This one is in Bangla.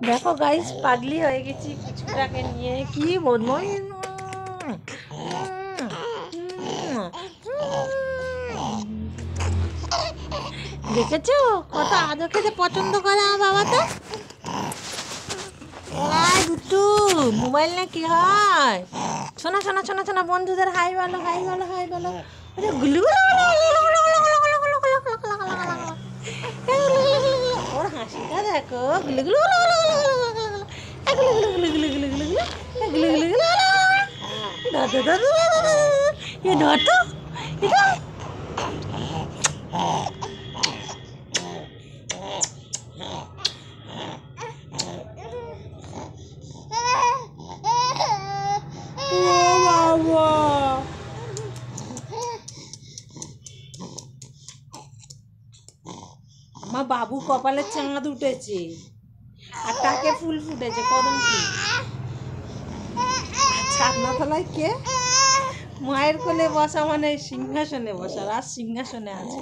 দেখো গাইস, পাগলি হয়ে গেছি পুচকুটাকে নিয়ে। কি বদমাই দেখেছো কত আদর খেতে পছন্দ করে আমার বাবাটা। দুটু মোবাইল না কি হয়? শোনা শোনা শোনা শোনা, বন্ধুদের হাই বলো, হাই বলো, হাই বলো। ওর হাসিটা দেখো, আমার বাবু কপালের চাঁদ উঠেছে আর টাকে ফুল ফুটেছে, কদম ফুল। ছাদনা তলায় কে? মায়ের কোলে বসা মানে সিংহাসনে বসা, আর সিংহাসনে আছে।